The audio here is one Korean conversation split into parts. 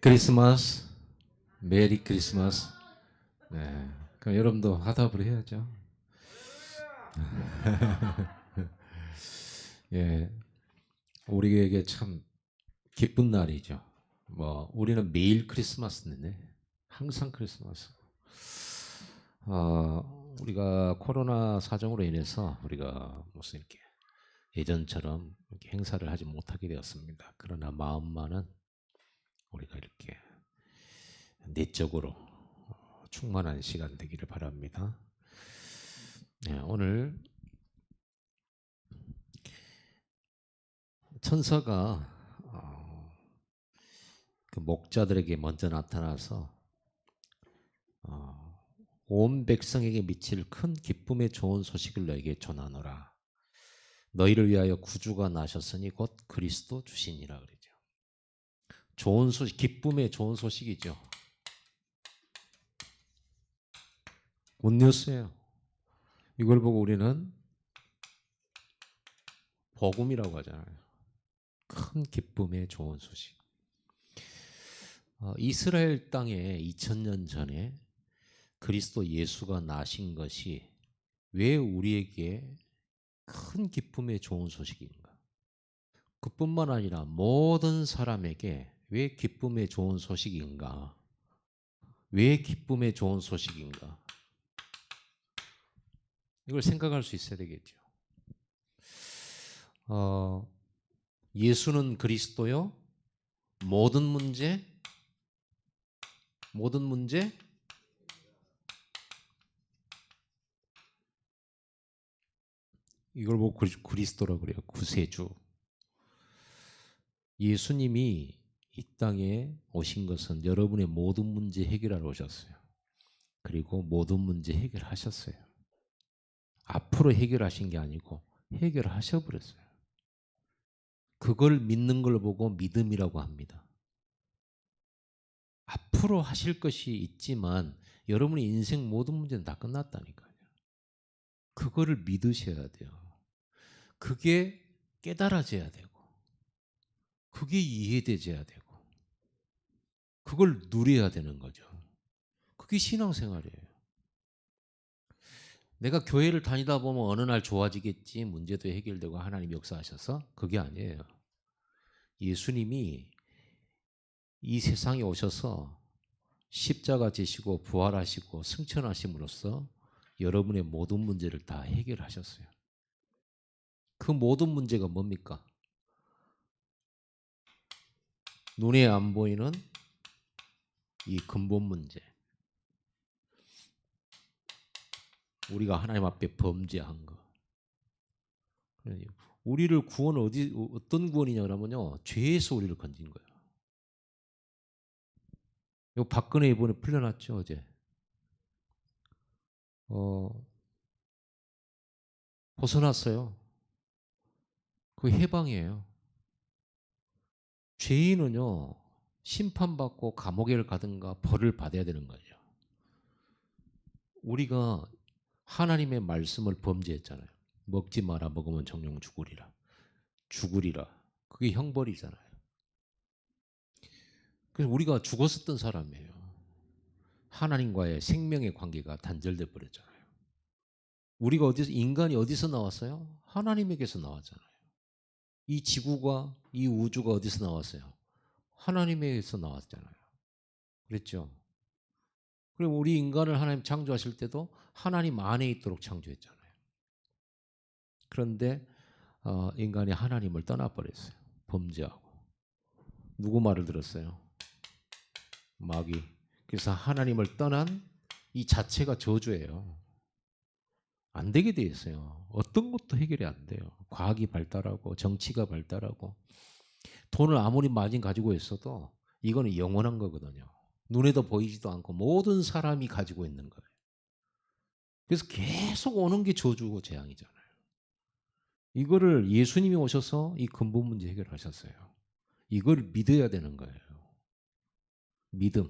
크리스마스, 메리 크리스마스. 네, 그럼 여러분도 화답을 해야죠. 예, 우리에게 참 기쁜 날이죠. 뭐 우리는 매일 크리스마스인데 항상 크리스마스. 우리가 코로나 사정으로 인해서 우리가 무슨 이렇게 예전처럼 이렇게 행사를 하지 못하게 되었습니다. 그러나 마음만은 우리가 이렇게 내적으로 충만한 시간 되기를 바랍니다. 네, 오늘 천사가 그 목자들에게 먼저 나타나서 어, 온 백성에게 미칠 큰 기쁨의 좋은 소식을 너에게 전하노라. 너희를 위하여 구주가 나셨으니 곧 그리스도 주시니라 그러죠. 좋은 소식, 기쁨의 좋은 소식이죠. 굿뉴스예요. 이걸 보고 우리는 복음이라고 하잖아요. 큰 기쁨의 좋은 소식. 이스라엘 땅에 2000년 전에 그리스도 예수가 나신 것이 왜 우리에게 큰 기쁨의 좋은 소식인가? 그뿐만 아니라 모든 사람에게 왜 기쁨의 좋은 소식인가? 왜 기쁨의 좋은 소식인가? 이걸 생각할 수 있어야 되겠죠. 예수는 그리스도요. 모든 문제, 모든 문제, 이걸 보고 그리스도라고 그래요. 구세주. 예수님이 이 땅에 오신 것은 여러분의 모든 문제 해결하러 오셨어요. 그리고 모든 문제 해결하셨어요. 앞으로 해결하신 게 아니고 해결하셔버렸어요. 그걸 믿는 걸 보고 믿음이라고 합니다. 앞으로 하실 것이 있지만 여러분의 인생 모든 문제는 다 끝났다니까요. 그거를 믿으셔야 돼요. 그게 깨달아져야 되고 그게 이해되져야 되고 그걸 누려야 되는 거죠. 그게 신앙생활이에요. 내가 교회를 다니다 보면 어느 날 좋아지겠지, 문제도 해결되고 하나님 역사하셔서 그게 아니에요. 예수님이 이 세상에 오셔서 십자가 지시고 부활하시고 승천하심으로써 여러분의 모든 문제를 다 해결하셨어요. 그 모든 문제가 뭡니까? 눈에 안 보이는 이 근본 문제. 우리가 하나님 앞에 범죄한 거. 우리를 어떤 구원이냐 그러면요. 죄에서 우리를 건진 거예요. 요 박근혜 이번에 풀려났죠, 어제. 어, 벗어났어요. 그 해방이에요. 죄인은요, 심판받고 감옥에 가든가 벌을 받아야 되는 거죠. 우리가 하나님의 말씀을 범죄했잖아요. 먹지 마라, 먹으면 정령 죽으리라. 죽으리라. 그게 형벌이잖아요. 그래서 우리가 죽었었던 사람이에요. 하나님과의 생명의 관계가 단절돼 버렸잖아요. 인간이 어디서 나왔어요? 하나님에게서 나왔잖아요. 이 지구가, 이 우주가 어디서 나왔어요? 하나님에게서 나왔잖아요. 그랬죠? 그리고 우리 인간을 하나님 창조하실 때도 하나님 안에 있도록 창조했잖아요. 그런데 인간이 하나님을 떠나버렸어요. 범죄하고. 누구 말을 들었어요? 마귀. 그래서 하나님을 떠난 이 자체가 저주예요. 안 되게 돼 있어요. 어떤 것도 해결이 안 돼요. 과학이 발달하고 정치가 발달하고 돈을 아무리 많이 가지고 있어도 이거는 영원한 거거든요. 눈에도 보이지도 않고 모든 사람이 가지고 있는 거예요. 그래서 계속 오는 게 저주고 재앙이잖아요. 이거를 예수님이 오셔서 이 근본 문제 해결하셨어요. 이걸 믿어야 되는 거예요. 믿음.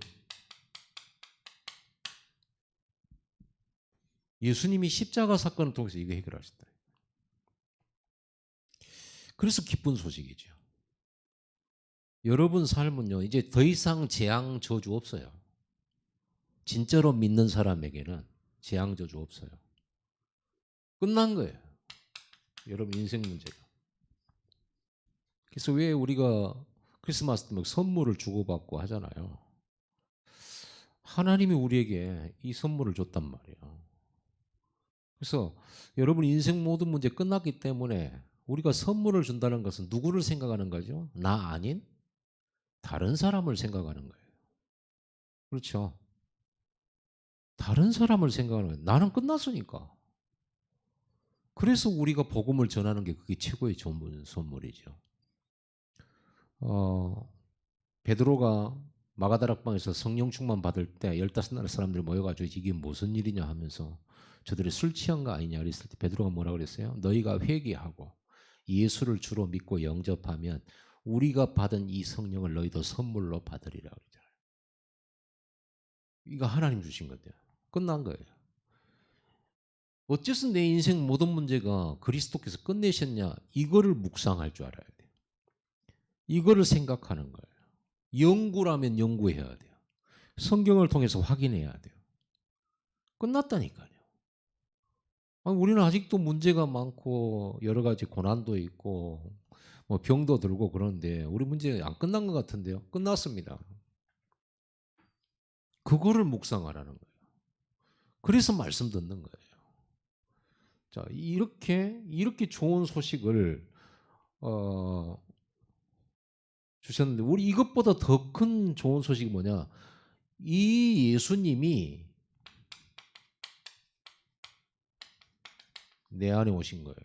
예수님이 십자가 사건을 통해서 이거 해결하셨다. 그래서 기쁜 소식이죠. 여러분 삶은요, 이제 더 이상 재앙 저주 없어요. 진짜로 믿는 사람에게는 재앙 저주 없어요. 끝난 거예요. 여러분 인생 문제가. 그래서 왜 우리가 크리스마스 때 막 선물을 주고받고 하잖아요. 하나님이 우리에게 이 선물을 줬단 말이에요. 그래서 여러분 인생 모든 문제 끝났기 때문에 우리가 선물을 준다는 것은 누구를 생각하는 거죠? 나 아닌 다른 사람을 생각하는 거예요. 그렇죠? 다른 사람을 생각하는 거예요. 나는 끝났으니까. 그래서 우리가 복음을 전하는 게 그게 최고의 좋은 선물이죠. 베드로가 마가다락방에서 성령 충만 받을 때 15나라 사람들이 모여가지고 이게 무슨 일이냐 하면서 저들이 술 취한 거 아니냐 그랬을 때 베드로가 뭐라 그랬어요? 너희가 회개하고 예수를 주로 믿고 영접하면 우리가 받은 이 성령을 너희도 선물로 받으리라 그러잖아요. 이거 하나님 주신 건데요. 끝난 거예요. 어째서 내 인생 모든 문제가 그리스도께서 끝내셨냐? 이거를 묵상할 줄 알아야 돼요. 이거를 생각하는 거예요. 연구라면 연구해야 돼요. 성경을 통해서 확인해야 돼요. 끝났다니까요. 아니, 우리는 아직도 문제가 많고 여러 가지 고난도 있고 뭐 병도 들고 그러는데 우리 문제 안 끝난 것 같은데요. 끝났습니다. 그거를 묵상하라는 거예요. 그래서 말씀 듣는 거예요. 자, 이렇게 좋은 소식을 주셨는데 우리 이것보다 더 큰 좋은 소식이 뭐냐? 이 예수님이 내 안에 오신 거예요.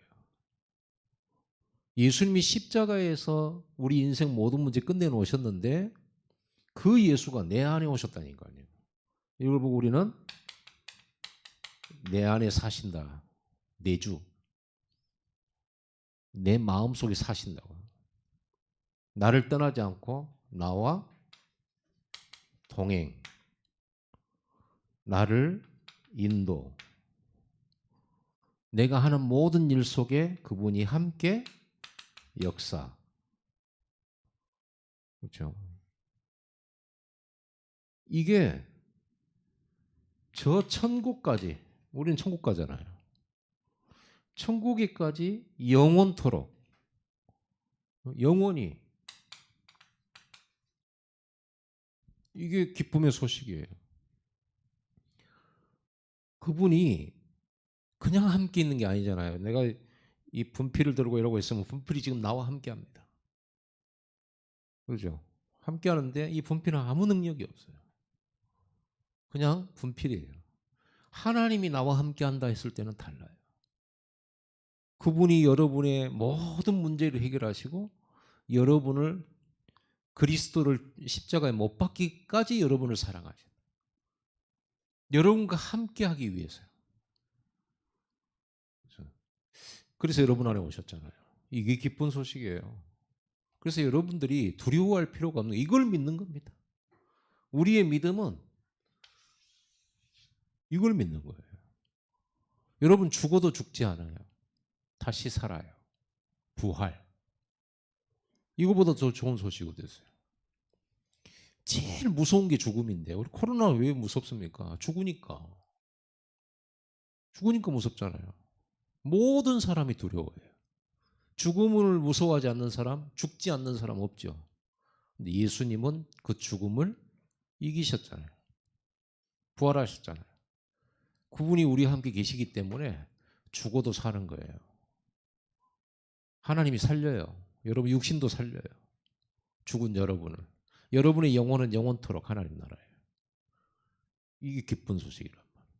예수님이 십자가에서 우리 인생 모든 문제 끝내놓으셨는데 그 예수가 내 안에 오셨다니까요. 이걸 보고 우리는 내 안에 사신다. 내주. 내 마음속에 사신다고. 나를 떠나지 않고 나와 동행. 나를 인도. 내가 하는 모든 일 속에 그분이 함께 역사. 그렇죠. 이게 저 천국까지, 우리는 천국 가잖아요. 천국에까지 영원토록, 영원히, 이게 기쁨의 소식이에요. 그분이 그냥 함께 있는 게 아니잖아요. 내가 이 분필을 들고 이러고 있으면 분필이 지금 나와 함께 합니다. 그렇죠? 함께 하는데 이 분필은 아무 능력이 없어요. 그냥 분필이에요. 하나님이 나와 함께 한다 했을 때는 달라요. 그분이 여러분의 모든 문제를 해결하시고 여러분을 그리스도를 십자가에 못 박기까지 여러분을 사랑하셔요. 여러분과 함께 하기 위해서요. 그래서 여러분 안에 오셨잖아요. 이게 기쁜 소식이에요. 그래서 여러분들이 두려워할 필요가 없는 이걸 믿는 겁니다. 우리의 믿음은 이걸 믿는 거예요. 여러분 죽어도 죽지 않아요. 다시 살아요. 부활. 이거보다 더 좋은 소식이 어디 있어요? 제일 무서운 게 죽음인데 우리 코로나 왜 무섭습니까? 죽으니까. 죽으니까 무섭잖아요. 모든 사람이 두려워해요. 죽음을 무서워하지 않는 사람, 죽지 않는 사람 없죠. 근데 예수님은 그 죽음을 이기셨잖아요. 부활하셨잖아요. 그분이 우리와 함께 계시기 때문에 죽어도 사는 거예요. 하나님이 살려요. 여러분 육신도 살려요. 죽은 여러분을. 여러분의 영혼은 영원토록 하나님 나라예요. 이게 기쁜 소식이란 말이에요.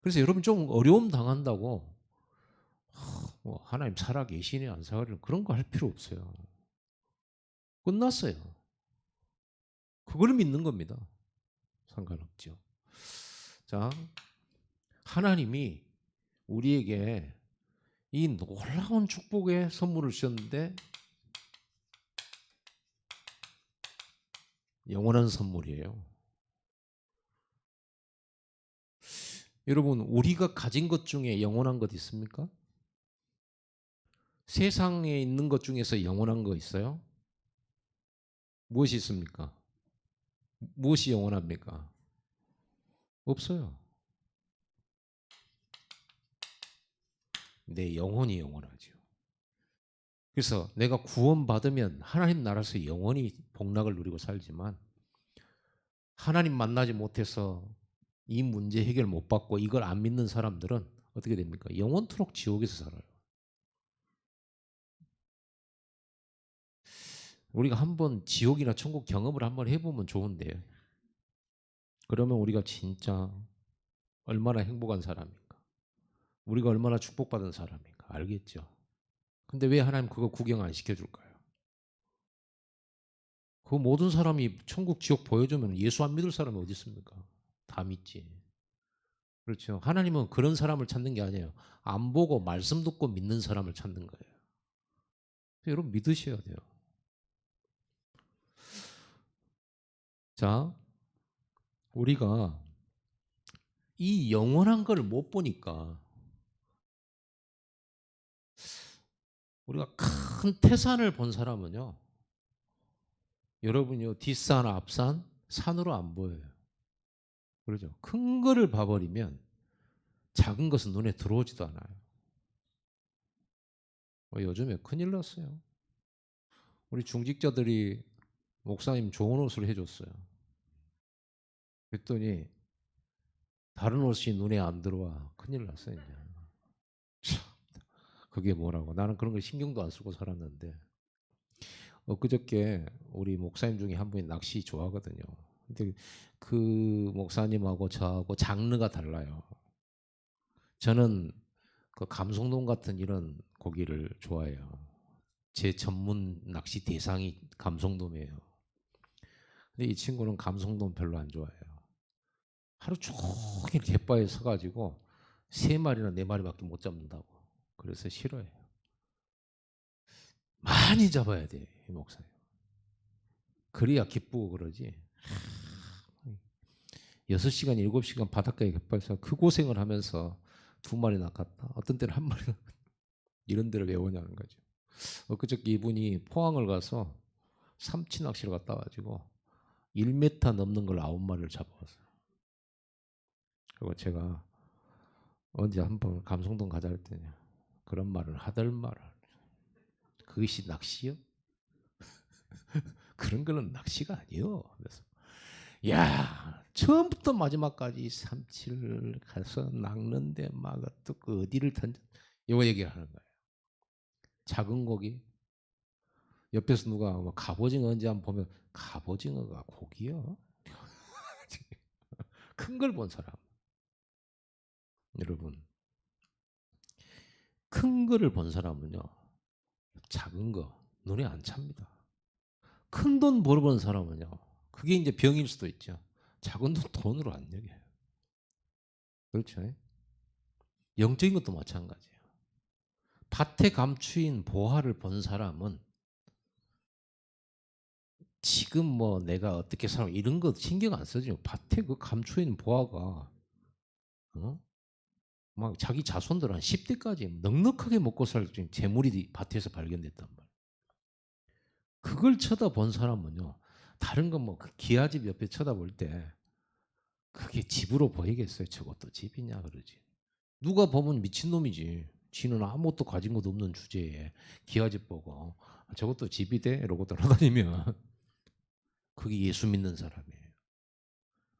그래서 여러분 좀 어려움 당한다고 뭐 하나님 살아 계시네 안 살아 그런 거 할 필요 없어요. 끝났어요. 그걸 믿는 겁니다. 상관없죠. 자, 하나님이 우리에게 이 놀라운 축복의 선물을 주셨는데 영원한 선물이에요. 여러분 우리가 가진 것 중에 영원한 것 있습니까? 세상에 있는 것 중에서 영원한 거 있어요? 무엇이 있습니까? 무엇이 영원합니까? 없어요. 내 영혼이 영원하죠. 그래서 내가 구원받으면 하나님 나라에서 영원히 복락을 누리고 살지만 하나님 만나지 못해서 이 문제 해결 못 받고 이걸 안 믿는 사람들은 어떻게 됩니까? 영원토록 지옥에서 살아요. 우리가 한번 지옥이나 천국 경험을 한번 해보면 좋은데요. 그러면 우리가 진짜 얼마나 행복한 사람인가, 우리가 얼마나 축복받은 사람인가 알겠죠. 근데 왜 하나님 그거 구경 안 시켜줄까요? 그 모든 사람이 천국 지옥 보여주면 예수 안 믿을 사람이 어디 있습니까? 다 믿지. 그렇죠. 하나님은 그런 사람을 찾는 게 아니에요. 안 보고 말씀 듣고 믿는 사람을 찾는 거예요. 여러분 믿으셔야 돼요. 자, 우리가 이 영원한 걸 못 보니까 우리가 큰 태산을 본 사람은요, 여러분요, 뒷산, 앞산, 산으로 안 보여요. 그러죠. 큰 거를 봐버리면 작은 것은 눈에 들어오지도 않아요. 요즘에 큰일 났어요. 우리 중직자들이 목사님 좋은 옷을 해줬어요. 그랬더니 다른 옷이 눈에 안 들어와. 큰일 났어요, 이제. 참, 그게 뭐라고. 나는 그런 걸 신경도 안 쓰고 살았는데 엊그저께 우리 목사님 중에 한 분이 낚시 좋아하거든요. 근데 그 목사님하고 저하고 장르가 달라요. 저는 그 감성돔 같은 이런 고기를 좋아해요. 제 전문 낚시 대상이 감성돔이에요. 근데 이 친구는 감성돔 별로 안 좋아해요. 하루 종일 갯바에 서가지고 3마리나 4마리밖에 못 잡는다고. 그래서 싫어해요. 많이 잡아야 돼, 이 목사님. 그래야 기쁘고 그러지. 6시간, 7시간 바닷가에 갯바에서 그 고생을 하면서 2마리나 갔다. 어떤 때는 1마리나 이런 데를 왜 오냐는 거죠. 엊그저께 이분이 포항을 가서 삼치 낚시를 갔다 와가지고 1m 넘는 걸 9마리를 잡아왔어요. 그리고 제가 언제 한번 감성돔 가자 했더니 그런 말을 하들 말을. 그것이 낚시요? 그런 거는 낚시가 아니요. 그래서 야, 처음부터 마지막까지 삼치를 가서 낚는데 막 또 그 어디를 던져 이거 얘기를 하는 거예요. 작은 고기 옆에서 누가 뭐 갑오징어 언제 한번 보면 갑오징어가 고기요? 큰 걸 본 사람. 여러분 큰 거를 본 사람은요 작은 거 눈에 안 찹니다. 큰 돈 벌어본 사람은요 그게 이제 병일 수도 있죠. 작은 돈 돈으로 안 여겨요. 그렇죠? 영적인 것도 마찬가지예요. 밭에 감추인 보화를 본 사람은 지금 뭐 내가 어떻게 살아 이런 거 신경 안 쓰죠. 밭에 그 감추인 보화가 막 자기 자손들 한 10대까지 넉넉하게 먹고 살 재물이 밭에서 발견됐단 말이에요. 그걸 쳐다본 사람은요. 다른 건 뭐 그 기아집 옆에 쳐다볼 때 그게 집으로 보이겠어요. 저것도 집이냐 그러지. 누가 보면 미친놈이지. 지는 아무것도 가진 것도 없는 주제에 기아집 보고 저것도 집이 돼? 이러고 돌아다니면 그게 예수 믿는 사람이에요.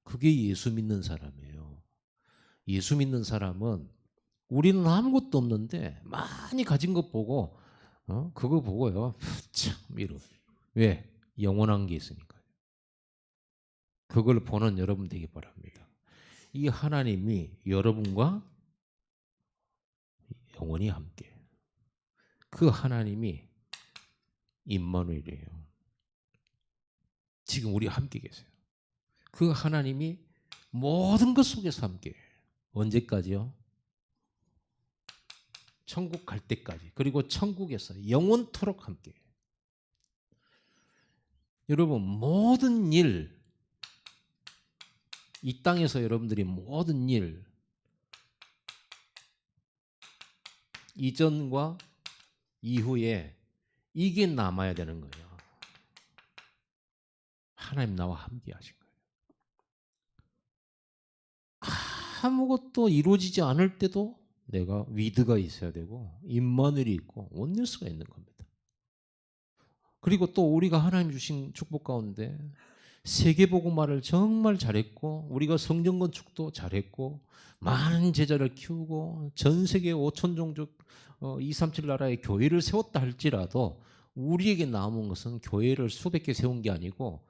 그게 예수 믿는 사람이에요. 예수 믿는 사람은 우리는 아무것도 없는데 많이 가진 것 보고 그거 보고요. 참 이러. 왜? 영원한 게 있으니까요. 그걸 보는 여러분 되기 바랍니다. 이 하나님이 여러분과 영원히 함께. 그 하나님이 임마누엘이에요. 지금 우리 함께 계세요. 그 하나님이 모든 것 속에서 함께. 언제까지요? 천국 갈 때까지. 그리고 천국에서 영원토록 함께. 여러분 모든 일, 이 땅에서 여러분들이 모든 일, 이전과 이후에 이게 남아야 되는 거예요. 하나님 나와 함께 하신 거예요. 아무것도 이루어지지 않을 때도 내가 위드가 있어야 되고 임마누엘이 있고 온누스가 있는 겁니다. 그리고 또 우리가 하나님 주신 축복 가운데 세계복음화를 정말 잘했고 우리가 성전 건축도 잘했고 많은 제자를 키우고 전 세계 5천 종족 237 나라의 교회를 세웠다 할지라도 우리에게 남은 것은 교회를 수백 개 세운 게 아니고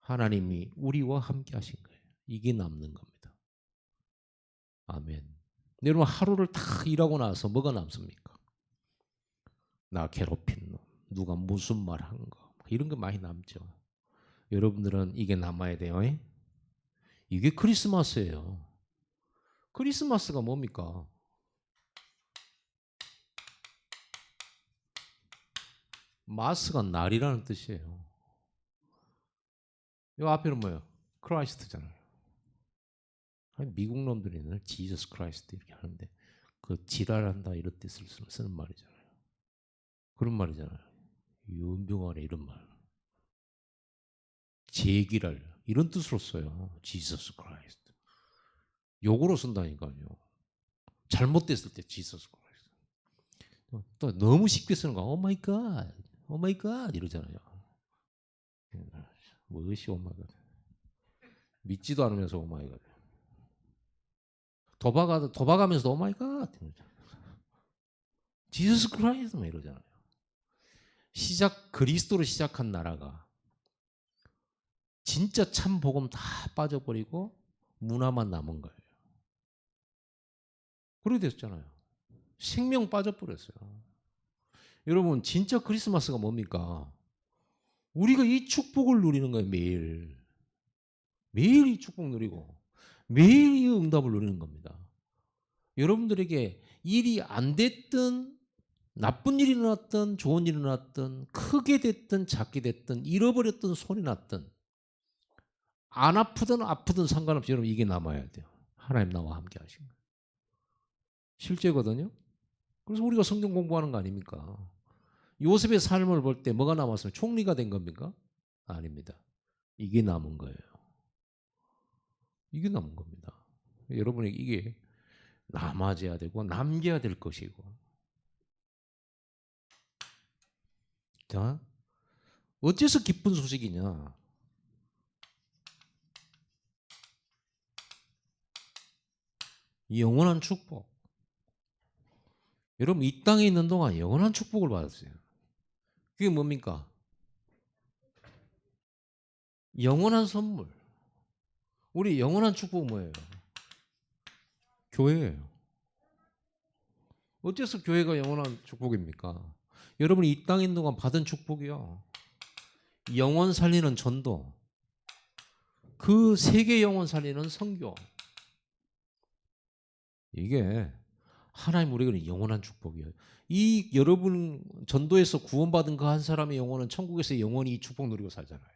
하나님이 우리와 함께 하신 거예요. 이게 남는 겁니다. 아멘. 여러분 하루를 다 일하고 나서 뭐가 남습니까? 나 괴롭힌 놈, 누가 무슨 말 한 거, 이런 게 많이 남죠. 여러분들은 이게 남아야 돼요. 이게 크리스마스예요. 크리스마스가 뭡니까? 마스가 날이라는 뜻이에요. 이 앞에는 뭐예요? 크라이스트잖아요. 미국 놈들이 지저스 크라이스트 이렇게 하는데 그 지랄한다 이런 뜻을 쓰는 말이잖아요. 그런 말이잖아요. 연병하네 이런 말. 제기랄 이런 뜻으로 써요. 지저스 크라이스트. 욕으로 쓴다니까요. 잘못됐을 때 지저스 크라이스트. 또 너무 쉽게 쓰는 거. 오 마이 갓. 오 마이 갓 이러잖아요. 무엇이 오 마이 갓. 믿지도 않으면서 오 마이 갓. 도박하면서도 오 마이 갓. 지저스 크라이스트 막 이러잖아요. 그리스도로 시작한 나라가 진짜 참 복음 다 빠져버리고 문화만 남은 거예요. 그렇게 됐잖아요. 생명 빠져버렸어요. 여러분 진짜 크리스마스가 뭡니까? 우리가 이 축복을 누리는 거예요. 매일. 매일 이 축복 누리고 매일 이 응답을 누리는 겁니다. 여러분들에게 일이 안 됐든 나쁜 일이 일어났든 좋은 일이 일어났든 크게 됐든 작게 됐든 잃어버렸든 손이 났든 안 아프든 상관없이 여러분 이게 남아야 돼요. 하나님 나와 함께 하신 거예요. 실제거든요. 그래서 우리가 성경 공부하는 거 아닙니까? 요셉의 삶을 볼 때 뭐가 남았어요? 총리가 된 겁니까? 아닙니다. 이게 남은 거예요. 이게 남은 겁니다. 여러분에게 이게 남아져야 되고 남겨야 될 것이고. 자, 어째서 기쁜 소식이냐? 영원한 축복. 여러분 이 땅에 있는 동안 영원한 축복을 받았어요. 그게 뭡니까? 영원한 선물. 우리 영원한 축복은 뭐예요? 교회예요. 어째서 교회가 영원한 축복입니까? 여러분이 이 땅에 있는 동안 받은 축복이요. 영원 살리는 전도. 그 세계 영혼 살리는 선교. 이게 하나님 우리에게는 영원한 축복이에요. 이 여러분 전도에서 구원받은 그 한 사람의 영혼은 천국에서 영원히 이 축복 누리고 살잖아요.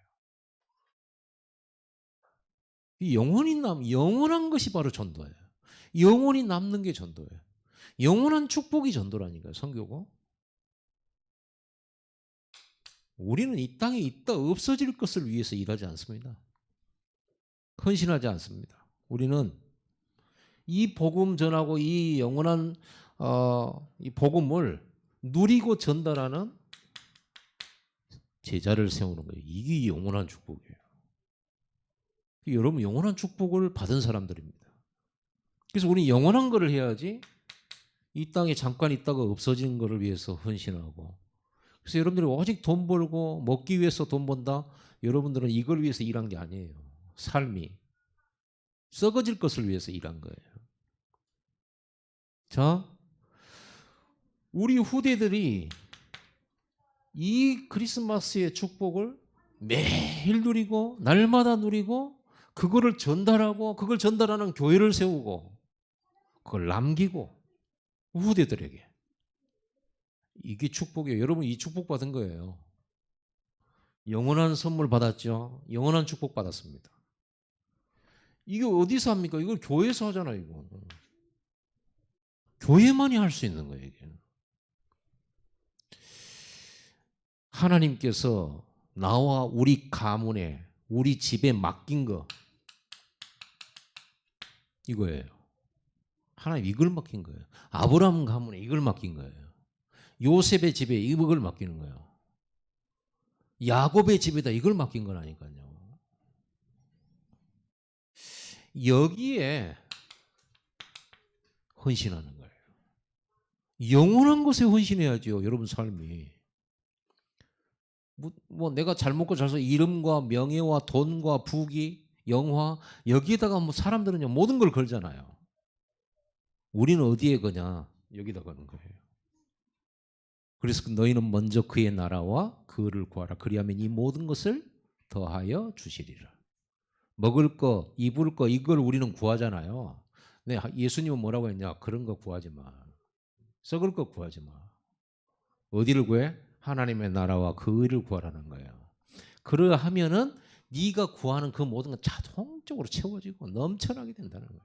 이 영원한 것이 바로 전도예요. 영원히 남는 게 전도예요. 영원한 축복이 전도라니까요. 선교고. 우리는 이 땅에 있다 없어질 것을 위해서 일하지 않습니다. 헌신하지 않습니다. 우리는 이 복음 전하고 이 영원한 이 복음을 누리고 전달하는 제자를 세우는 거예요. 이게 영원한 축복이에요. 여러분 영원한 축복을 받은 사람들입니다. 그래서 우리는 영원한 거를 해야지 이 땅에 잠깐 있다가 없어지는 거를 위해서 헌신하고. 그래서 여러분들이 오직 돈 벌고 먹기 위해서 돈 번다. 여러분들은 이걸 위해서 일한 게 아니에요. 삶이 썩어질 것을 위해서 일한 거예요. 자, 우리 후대들이 이 크리스마스의 축복을 매일 누리고 날마다 누리고 그거를 전달하고 그걸 전달하는 교회를 세우고 그걸 남기고 후대들에게 이게 축복이에요. 여러분 이 축복 받은 거예요. 영원한 선물 받았죠. 영원한 축복 받았습니다. 이게 어디서 합니까? 이걸 교회에서 하잖아요. 이거. 교회만이 할 수 있는 거예요. 이게. 하나님께서 나와 우리 가문에 우리 집에 맡긴 거 이거예요. 하나님 이걸 맡긴 거예요. 아브라함 가문에 이걸 맡긴 거예요. 요셉의 집에 이걸 맡기는 거예요. 야곱의 집에다 이걸 맡긴 거라니까요. 여기에 헌신하는 거예요. 영원한 것에 헌신해야죠. 여러분 삶이. 뭐 내가 잘 먹고 잘 살 이름과 명예와 돈과 부귀, 영화 여기에다가 뭐 사람들은요 모든 걸 걸잖아요. 우리는 어디에 거냐? 여기다 거는 거예요. 그래서 너희는 먼저 그의 나라와 그를 구하라. 그리하면 이 모든 것을 더하여 주시리라. 먹을 거, 입을 거 이걸 우리는 구하잖아요. 네, 예수님은 뭐라고 했냐? 그런 거 구하지 마. 썩을 거 구하지 마. 어디를 구해? 하나님의 나라와 그 의를 구하라는 거예요. 그러하면은 네가 구하는 그 모든 건 자동적으로 채워지고 넘쳐나게 된다는 거예요.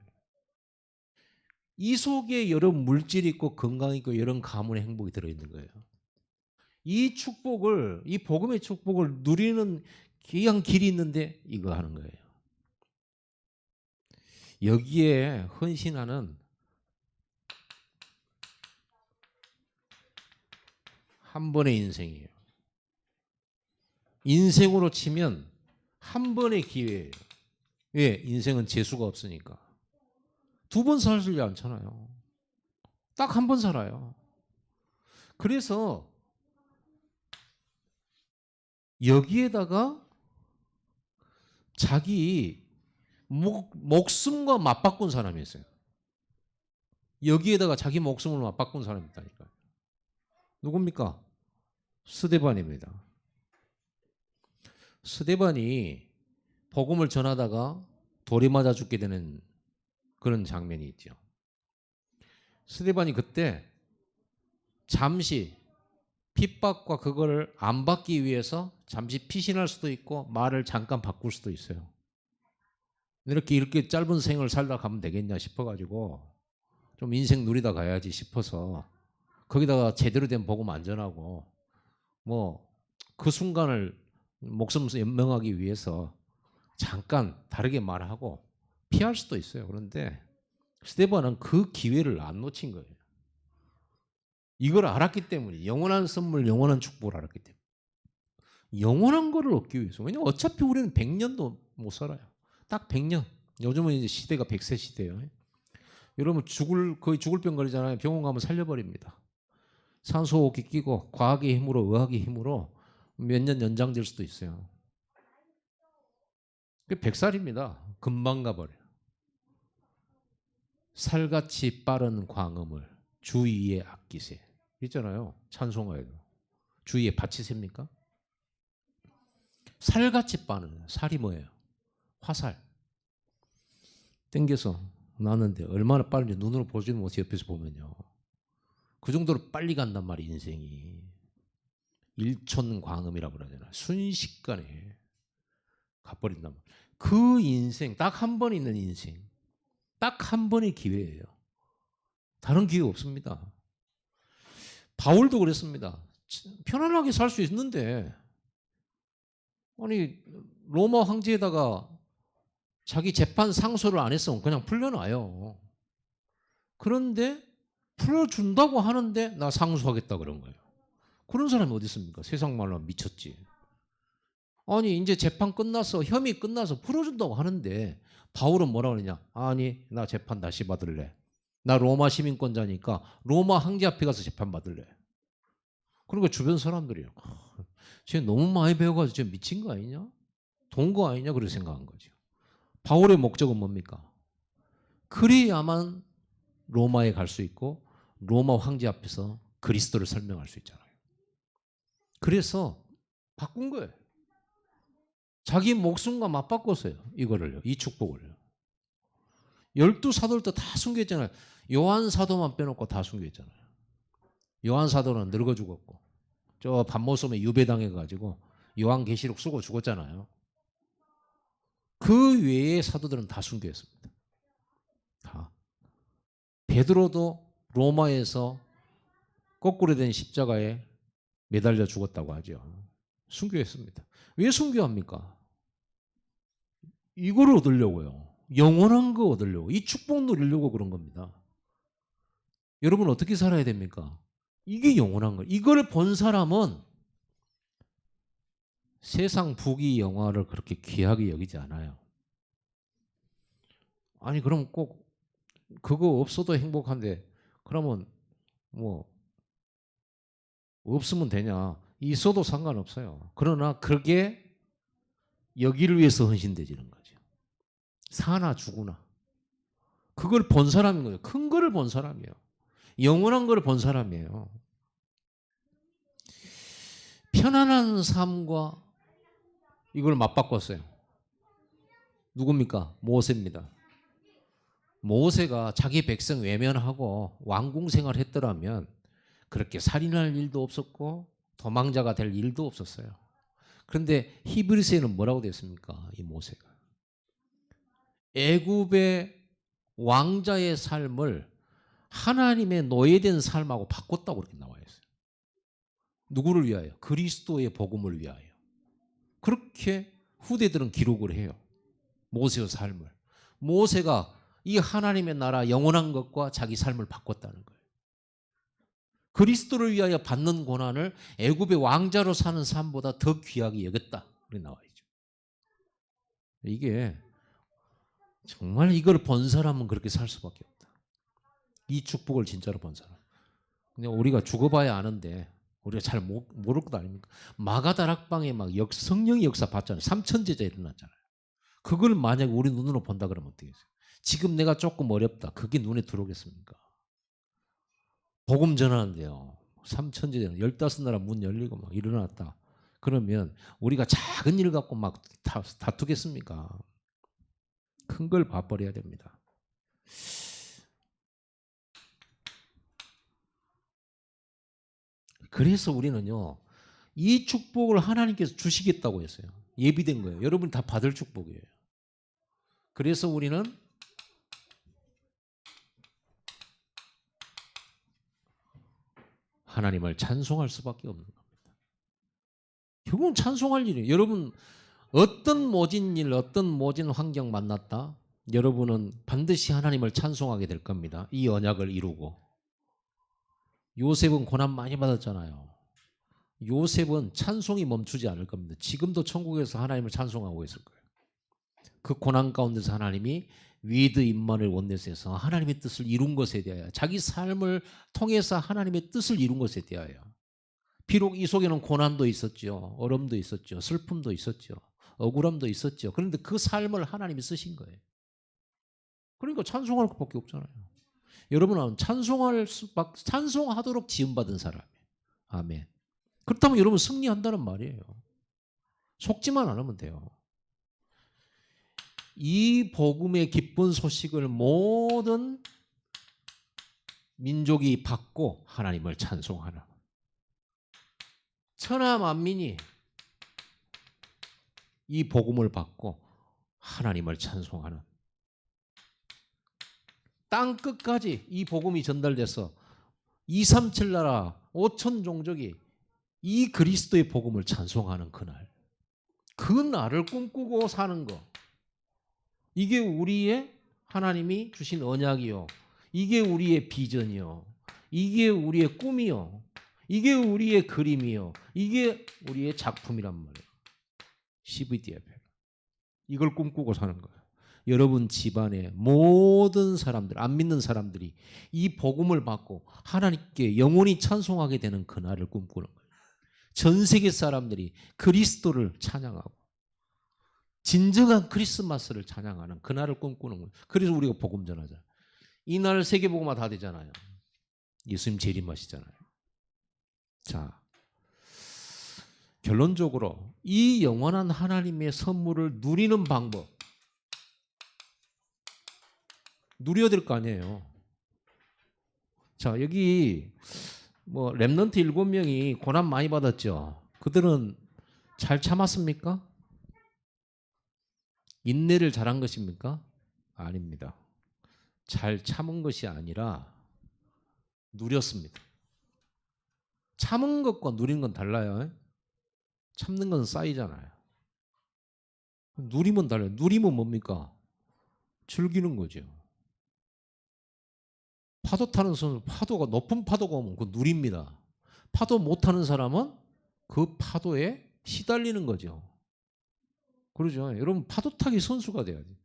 이 속에 여러 물질이 있고 건강이 있고 이런 가문의 행복이 들어있는 거예요. 이 축복을, 이 복음의 축복을 누리는 귀한 길이 있는데 이거 하는 거예요. 여기에 헌신하는 한 번의 인생이에요. 인생으로 치면 한 번의 기회예요. 왜? 인생은 재수가 없으니까. 두 번 살지 않잖아요. 딱 한 번 살아요. 그래서 여기에다가 자기 목숨과 맞바꾼 사람이 있어요. 여기에다가 자기 목숨을 맞바꾼 사람이 있다니까요. 누굽니까? 스데반입니다. 스데반이 복음을 전하다가 돌에 맞아 죽게 되는 그런 장면이 있죠. 스데반이 그때 잠시 핍박과 그거를 안 받기 위해서 잠시 피신할 수도 있고 말을 잠깐 바꿀 수도 있어요. 이렇게 짧은 생을 살다 가면 되겠냐 싶어가지고 좀 인생 누리다 가야지 싶어서 거기다가 제대로 된 복음 안전하고 뭐 그 순간을 목숨 연명하기 위해서 잠깐 다르게 말하고 피할 수도 있어요. 그런데 스데반은 그 기회를 안 놓친 거예요. 이걸 알았기 때문에 영원한 선물, 영원한 축복을 알았기 때문에 영원한 거를 얻기 위해서. 왜냐면 어차피 우리는 100년도 못 살아요. 딱 100년. 요즘은 이제 시대가 100세 시대예요. 여러분 거의 죽을 병 걸리잖아요. 병원 가면 살려버립니다. 산소호흡기 끼고 과학의 힘으로 의학의 힘으로 몇 년 연장될 수도 있어요. 100살입니다. 금방 가버려요. 살같이 빠른 광음을 주위에 아끼세. 있잖아요. 찬송가에도. 주위에 밭이 셉니까? 살같이 빠는 살이 뭐예요? 화살. 땡겨서 나는데 얼마나 빠른지 눈으로 보지는 못해 옆에서 보면요. 그 정도로 빨리 간단 말이에요. 인생이. 일촌광음이라고 그러잖아요. 순식간에 가버린단 말이에요. 그 인생 딱 한 번 있는 인생. 딱 한 번의 기회예요. 다른 기회 없습니다. 바울도 그랬습니다. 편안하게 살 수 있는데 아니 로마 황제에다가 자기 재판 상소를 안 했으면 그냥 풀려나요. 그런데 풀어준다고 하는데 나 상소하겠다 그런 거예요. 그런 사람이 어디 있습니까? 세상 말로 미쳤지. 아니 이제 재판 끝나서 혐의 끝나서 풀어준다고 하는데 바울은 뭐라고 그러냐? 아니 나 재판 다시 받을래. 나 로마 시민권자니까 로마 황제 앞에 가서 재판 받을래. 그러니까 주변 사람들이요. 쟤 너무 많이 배워가지고 쟤 미친 거 아니냐? 동거 아니냐? 그렇게 생각한 거죠. 바울의 목적은 뭡니까? 그래야만 로마에 갈 수 있고 로마 황제 앞에서 그리스도를 설명할 수 있잖아요. 그래서 바꾼 거예요. 자기 목숨과 맞바꿨어요. 이거를요. 이 축복을요. 12사도를 다 순교했잖아요. 요한 사도만 빼놓고 다 순교했잖아요. 요한 사도는 늙어 죽었고 저 반모섬에 유배당해가지고 요한계시록 쓰고 죽었잖아요. 그 외의 사도들은 다 순교했습니다. 다. 베드로도 로마에서 거꾸로 된 십자가에 매달려 죽었다고 하죠. 순교했습니다. 왜 순교합니까? 이거를 얻으려고요. 영원한 거 얻으려고. 이 축복 누리려고 그런 겁니다. 여러분 어떻게 살아야 됩니까? 이게 영원한 거. 이걸 본 사람은 세상 부귀 영화를 그렇게 귀하게 여기지 않아요. 아니 그럼 꼭 그거 없어도 행복한데 그러면 뭐 없으면 되냐? 있어도 상관없어요. 그러나 그게 여기를 위해서 헌신되지는 거죠. 사나 죽으나. 그걸 본 사람인 거예요. 큰 거를 본 사람이에요. 영원한 걸 본 사람이에요. 편안한 삶과 이걸 맞바꿨어요. 누굽니까? 모세입니다. 모세가 자기 백성 외면하고 왕궁 생활했더라면 그렇게 살인할 일도 없었고 도망자가 될 일도 없었어요. 그런데 히브리서에는 뭐라고 됐습니까? 이 모세가 애굽의 왕자의 삶을 하나님의 노예된 삶하고 바꿨다고 그렇게 나와 있어요. 누구를 위하여? 그리스도의 복음을 위하여. 그렇게 후대들은 기록을 해요. 모세의 삶을. 모세가 이 하나님의 나라 영원한 것과 자기 삶을 바꿨다는 거예요. 그리스도를 위하여 받는 고난을 애굽의 왕자로 사는 삶보다 더 귀하게 여겼다. 그렇게 나와 있죠. 이게 정말 이걸 본 사람은 그렇게 살 수밖에 없다. 이 축복을 진짜로 본 사람. 그냥 우리가 죽어봐야 아는데 우리가 잘 모를 것 아닙니까? 마가다락방에 막 성령의 역사 봤잖아요. 삼천제자 일어났잖아요. 그걸 만약에 우리 눈으로 본다 그러면 어떻게 해요? 지금 내가 조금 어렵다. 그게 눈에 들어오겠습니까? 복음 전하는데요. 삼천제자는 15나라 문 열리고 막 일어났다. 그러면 우리가 작은 일 갖고 막 다투겠습니까? 큰 걸 봐버려야 됩니다. 그래서 우리는요. 이 축복을 하나님께서 주시겠다고 했어요. 예비된 거예요. 여러분 다 받을 축복이에요. 그래서 우리는 하나님을 찬송할 수밖에 없는 겁니다. 결국은 찬송할 일이에요. 여러분 어떤 모진 일, 어떤 모진 환경 만났다. 여러분은 반드시 하나님을 찬송하게 될 겁니다. 이 언약을 이루고. 요셉은 고난 많이 받았잖아요. 요셉은 찬송이 멈추지 않을 겁니다. 지금도 천국에서 하나님을 찬송하고 있을 거예요. 그 고난 가운데서 하나님이 위드 임마누엘 원넷에서 하나님의 뜻을 이룬 것에 대하여 자기 삶을 통해서 하나님의 뜻을 이룬 것에 대하여 비록 이 속에는 고난도 있었죠. 어려움도 있었죠. 슬픔도 있었죠. 억울함도 있었죠. 그런데 그 삶을 하나님이 쓰신 거예요. 그러니까 찬송할 것밖에 없잖아요. 여러분은 찬송하도록 지음받은 사람이에요. 아멘. 그렇다면 여러분 승리한다는 말이에요. 속지만 않으면 돼요. 이 복음의 기쁜 소식을 모든 민족이 받고 하나님을 찬송하는 천하 만민이 이 복음을 받고 하나님을 찬송하는 땅 끝까지 이 복음이 전달돼서 237 나라 5천 종족이 이 그리스도의 복음을 찬송하는 그날, 그 날을 꿈꾸고 사는 거, 이게 우리의 하나님이 주신 언약이요, 이게 우리의 비전이요, 이게 우리의 꿈이요, 이게 우리의 그림이요, 이게 우리의 작품이란 말이에요. CVDF. 이걸 꿈꾸고 사는 거예요. 여러분 집안의 모든 사람들, 안 믿는 사람들이 이 복음을 받고 하나님께 영원히 찬송하게 되는 그날을 꿈꾸는 거예요. 전 세계 사람들이 그리스도를 찬양하고 진정한 크리스마스를 찬양하는 그날을 꿈꾸는 거예요. 그래서 우리가 복음 전하잖아요. 이날 세계복음화 다 되잖아요. 예수님 재림하시잖아요. 자, 결론적으로 이 영원한 하나님의 선물을 누리는 방법, 누려야 될 거 아니에요. 자, 여기 뭐 렘넌트 7명이 고난 많이 받았죠. 그들은 잘 참았습니까? 인내를 잘한 것입니까? 아닙니다. 잘 참은 것이 아니라 누렸습니다. 참은 것과 누리는 건 달라요. 참는 건 쌓이잖아요. 누리면 달라요. 누리면 뭡니까? 즐기는 거죠. 파도 타는 선수, 파도가 높은 파도가 오면 그 누립니다. 파도 못 타는 사람은 그 파도에 시달리는 거죠. 그러죠. 여러분 파도 타기 선수가 돼야지.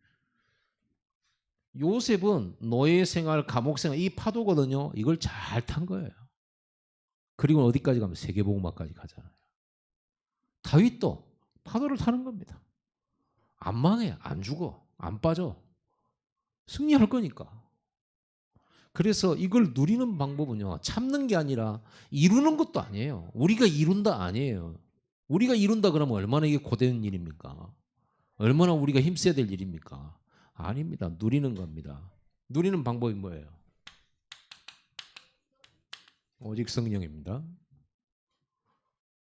요셉은 노예 생활, 감옥 생활 이 파도거든요. 이걸 잘 탄 거예요. 그리고 어디까지 가면 세계복음화까지 가잖아요. 다윗도 파도를 타는 겁니다. 안 망해, 안 죽어, 안 빠져. 승리할 거니까. 그래서 이걸 누리는 방법은요, 참는 게 아니라 이루는 것도 아니에요. 우리가 이룬다 아니에요. 우리가 이룬다 그러면 얼마나 이게 고된 일입니까? 얼마나 우리가 힘써야 될 일입니까? 아닙니다. 누리는 겁니다. 누리는 방법이 뭐예요? 오직 성령입니다.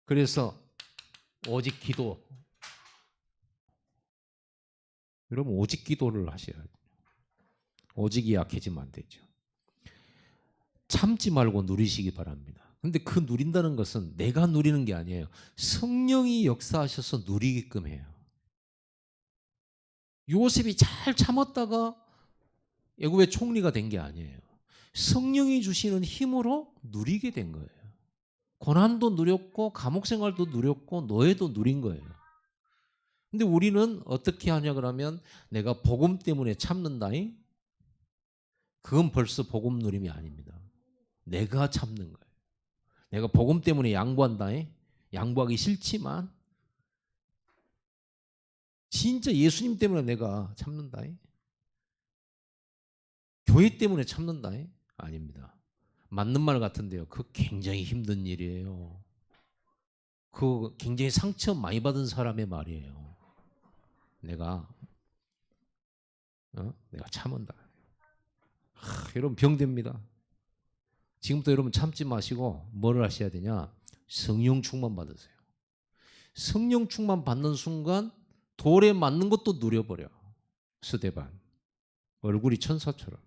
그래서 오직 기도. 여러분 오직 기도를 하셔야 돼요. 오직이 약해지면 안 되죠. 참지 말고 누리시기 바랍니다. 근데 그 누린다는 것은 내가 누리는 게 아니에요. 성령이 역사하셔서 누리게끔 해요. 요셉이 잘 참았다가 애굽의 총리가 된 게 아니에요. 성령이 주시는 힘으로 누리게 된 거예요. 고난도 누렸고 감옥 생활도 누렸고 노예도 누린 거예요. 근데 우리는 어떻게 하냐 그러면 내가 복음 때문에 참는다잉? 그건 벌써 복음 누림이 아닙니다. 내가 참는 거예요. 내가 복음 때문에 양보한다잉? 양보하기 싫지만 진짜 예수님 때문에 내가 참는다잉? 교회 때문에 참는다잉? 아닙니다. 맞는 말 같은데요. 그거 굉장히 힘든 일이에요. 그거 굉장히 상처 많이 받은 사람의 말이에요. 내가 참은다. 여러분 병됩니다. 지금부터 여러분 참지 마시고 뭘 하셔야 되냐? 성령 충만 받으세요. 성령 충만 받는 순간 돌에 맞는 것도 누려버려. 스데반. 얼굴이 천사처럼.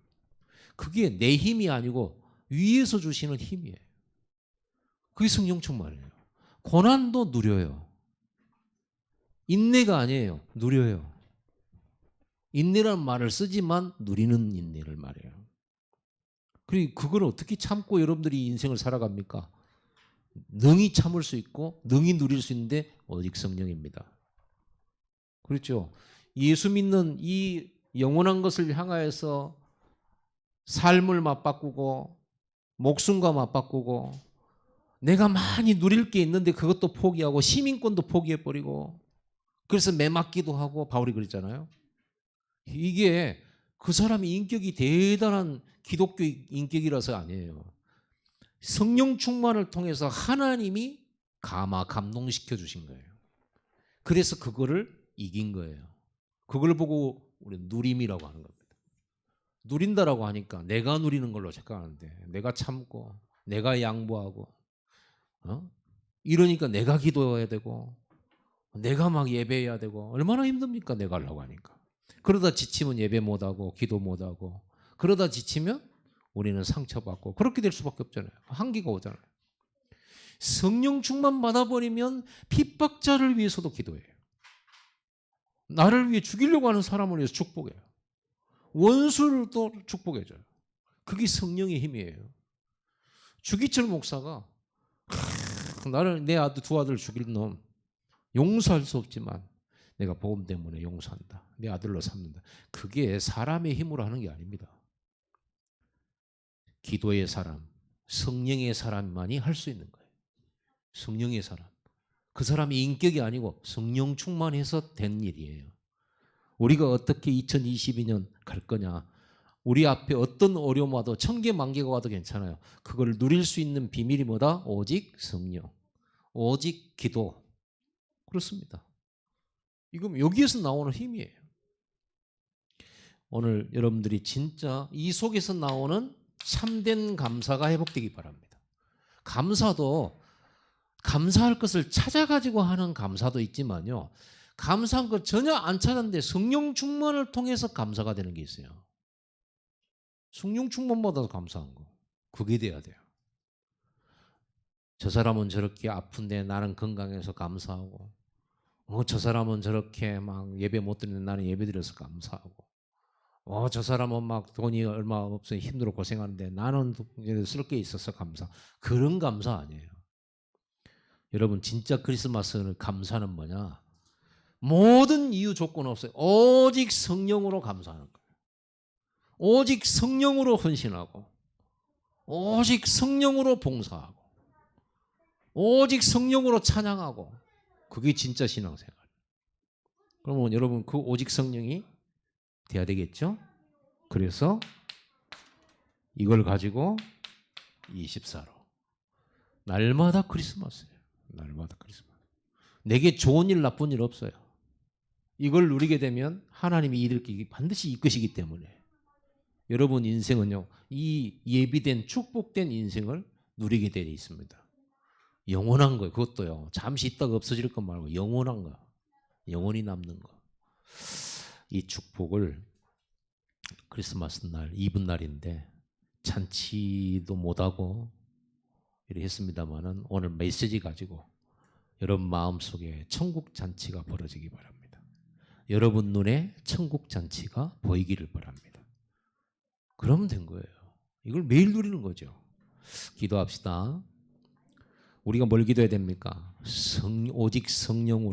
그게 내 힘이 아니고 위에서 주시는 힘이에요. 그게 성령 충만이에요. 고난도 누려요. 인내가 아니에요. 누려요. 인내라는 말을 쓰지만 누리는 인내를 말해요. 그리고 그걸 어떻게 참고 여러분들이 인생을 살아갑니까? 능히 참을 수 있고 능히 누릴 수 있는데 오직 성령입니다. 그렇죠? 예수 믿는 이 영원한 것을 향하여서 삶을 맞바꾸고 목숨과 맞바꾸고 내가 많이 누릴 게 있는데 그것도 포기하고 시민권도 포기해버리고 그래서 매맞기도 하고 바울이 그랬잖아요. 이게 그 사람이 인격이 대단한 기독교 인격이라서 아니에요. 성령 충만을 통해서 하나님이 감동시켜 주신 거예요. 그래서 그거를 이긴 거예요. 그걸 보고 우리 누림이라고 하는 겁니다. 누린다라고 하니까 내가 누리는 걸로 생각하는데 내가 참고 내가 양보하고 이러니까 내가 기도해야 되고 내가 막 예배해야 되고 얼마나 힘듭니까? 내가 하려고 하니까. 그러다 지치면 예배 못하고 기도 못하고 그러다 지치면 우리는 상처받고 그렇게 될 수밖에 없잖아요. 한계가 오잖아요. 성령 충만 받아버리면 핍박자를 위해서도 기도해요. 나를 위해 죽이려고 하는 사람을 위해서 축복해요. 원수를 또 축복해줘요. 그게 성령의 힘이에요. 주기철 목사가 나를 내 아들 두 아들 죽일 놈 용서할 수 없지만 내가 복음 때문에 용서한다. 내 아들로 삼는다. 그게 사람의 힘으로 하는 게 아닙니다. 기도의 사람, 성령의 사람만이 할 수 있는 거예요. 성령의 사람. 그 사람이 인격이 아니고 성령 충만해서 된 일이에요. 우리가 어떻게 2022년 갈 거냐. 우리 앞에 어떤 어려움 와도 1000개 만개가 와도 괜찮아요. 그걸 누릴 수 있는 비밀이 뭐다? 오직 성령. 오직 기도. 그렇습니다. 이건 여기에서 나오는 힘이에요. 오늘 여러분들이 진짜 이 속에서 나오는 참된 감사가 회복되기 바랍니다. 감사도 감사할 것을 찾아가지고 하는 감사도 있지만요. 감사한 걸 전혀 안 찾았는데 성령 충만을 통해서 감사가 되는 게 있어요. 성령 충만 받아서 감사한 거. 그게 돼야 돼요. 저 사람은 저렇게 아픈데 나는 건강해서 감사하고 저 사람은 저렇게 막 예배 못 드리는 나는 예배 드려서 감사하고, 저 사람은 막 돈이 얼마 없어서 힘들어 고생하는데 나는 쓸 게 있어서 감사. 그런 감사 아니에요. 여러분, 진짜 크리스마스는 감사는 뭐냐? 모든 이유 조건 없어요. 오직 성령으로 감사하는 거예요. 오직 성령으로 헌신하고, 오직 성령으로 봉사하고, 오직 성령으로 찬양하고, 그게 진짜 신앙생활. 그러면 여러분, 그 오직 성령이 돼야 되겠죠? 그래서 이걸 가지고 24로 날마다 크리스마스예요. 날마다 크리스마스. 내게 좋은 일 나쁜 일 없어요. 이걸 누리게 되면 하나님이 이들끼리 반드시 이끄시기 때문에 여러분 인생은요, 이 예비된 축복된 인생을 누리게 되어 있습니다. 영원한 거예요. 그것도요, 잠시 있다가 없어질 것 말고 영원한 거, 영원히 남는 거. 이 축복을 크리스마스 날, 이브 날인데 잔치도 못하고 이렇게 했습니다만은 오늘 메시지 가지고 여러분 마음속에 천국 잔치가 벌어지기 바랍니다. 여러분 눈에 천국 잔치가 보이기를 바랍니다. 그러면 된 거예요. 이걸 매일 누리는 거죠. 기도합시다. 우리가 뭘 기도해야 됩니까? 오직 성령으로